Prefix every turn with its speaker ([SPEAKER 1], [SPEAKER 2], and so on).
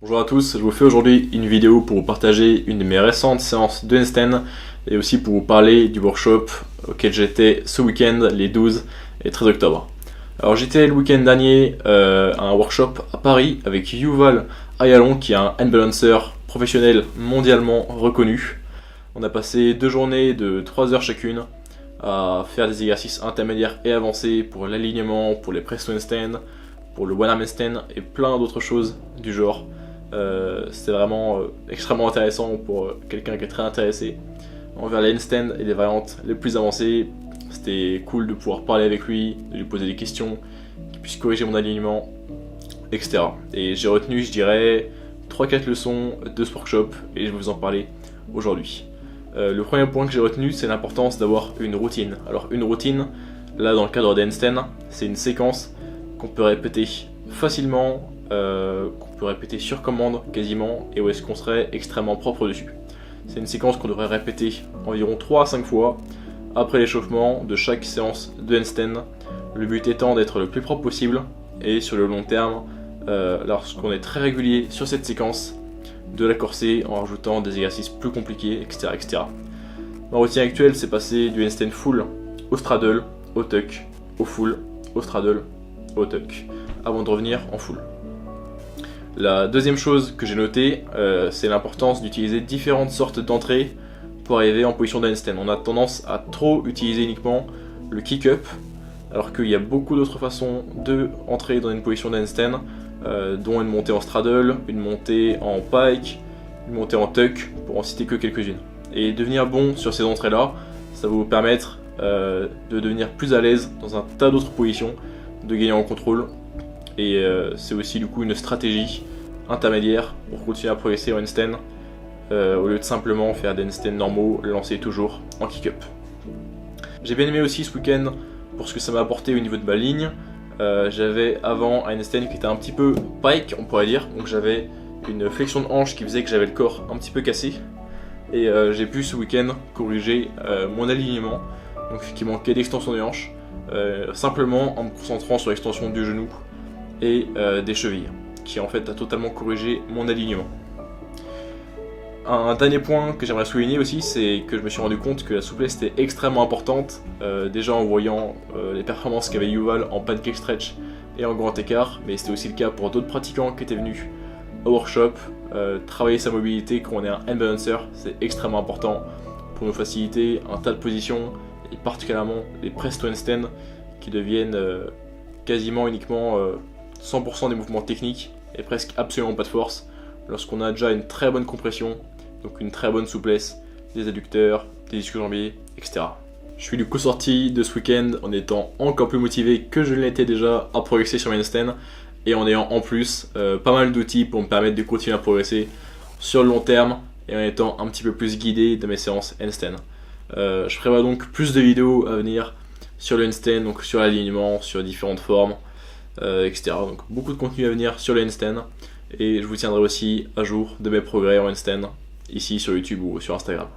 [SPEAKER 1] Bonjour à tous, je vous fais aujourd'hui une vidéo pour vous partager une de mes récentes séances de handstand et aussi pour vous parler du workshop auquel j'étais ce week-end, les 12 et 13 octobre. Alors j'étais le week-end dernier à un workshop à Paris avec Yuval Ayalon qui est un hand balancer professionnel mondialement reconnu. On a passé 2 journées de 3 heures chacune à faire des exercices intermédiaires et avancés pour l'alignement, pour les press to handstand, pour le one arm handstand et plein d'autres choses du genre. C'était vraiment extrêmement intéressant pour quelqu'un qui est très intéressé envers les handstands et les variantes les plus avancées. C'était cool de pouvoir parler avec lui, de lui poser des questions, qu'il puisse corriger mon alignement, etc. Et j'ai retenu, je dirais, 3-4 leçons de ce workshop et je vais vous en parler aujourd'hui. Le premier point que j'ai retenu, c'est l'importance d'avoir une routine. Alors une routine, là dans le cadre des handstands, c'est une séquence qu'on peut répéter facilement, qu'on peut répéter sur commande quasiment, et où est-ce qu'on serait extrêmement propre dessus. C'est une séquence qu'on devrait répéter environ 3 à 5 fois après l'échauffement de chaque séance de handstand. Le but étant d'être le plus propre possible et sur le long terme, lorsqu'on est très régulier sur cette séquence, de la corser en rajoutant des exercices plus compliqués, etc. etc. Ma routine actuelle, c'est passer du handstand full au straddle, au tuck, au full, au straddle, au tuck, avant de revenir en full. La deuxième chose que j'ai notée, c'est l'importance d'utiliser différentes sortes d'entrées pour arriver en position de handstand. On a tendance à trop utiliser uniquement le kick-up, alors qu'il y a beaucoup d'autres façons d'entrer dans une position de handstand, dont une montée en straddle, une montée en pike, une montée en tuck, pour en citer que quelques-unes. Et devenir bon sur ces entrées-là, ça va vous permettre de devenir plus à l'aise dans un tas d'autres positions, de gagner en contrôle. Et c'est aussi du coup une stratégie intermédiaire pour continuer à progresser en handstand, au lieu de simplement faire des handstands normaux, lancer toujours en kick-up. J'ai bien aimé aussi ce week-end pour ce que ça m'a apporté au niveau de ma ligne. J'avais avant un handstand qui était un petit peu pike, on pourrait dire, donc j'avais une flexion de hanche qui faisait que j'avais le corps un petit peu cassé. Et j'ai pu ce week-end corriger mon alignement, donc qui manquait d'extension des hanches, simplement en me concentrant sur l'extension du genou et des chevilles, qui en fait a totalement corrigé mon alignement. Un dernier point que j'aimerais souligner aussi, c'est que je me suis rendu compte que la souplesse était extrêmement importante, déjà en voyant les performances qu'avait Yuval en pancake stretch et en grand écart, mais c'était aussi le cas pour d'autres pratiquants qui étaient venus au workshop. Travailler sa mobilité quand on est un hand balancer, c'est extrêmement important pour nous faciliter un tas de positions, et particulièrement les press to handstand qui deviennent quasiment uniquement 100% des mouvements techniques et presque absolument pas de force, lorsqu'on a déjà une très bonne compression, donc une très bonne souplesse des adducteurs, des ischio-jambiers, etc. Je suis du coup sorti de ce week-end en étant encore plus motivé que je l'étais déjà à progresser sur mes handstands, et en ayant en plus pas mal d'outils pour me permettre de continuer à progresser sur le long terme et en étant un petit peu plus guidé dans mes séances handstand. Je prévois donc plus de vidéos à venir sur le handstand, donc sur l'alignement, sur différentes formes, etc. Donc beaucoup de contenu à venir sur le handstand, et je vous tiendrai aussi à jour de mes progrès en handstand ici sur YouTube ou sur Instagram.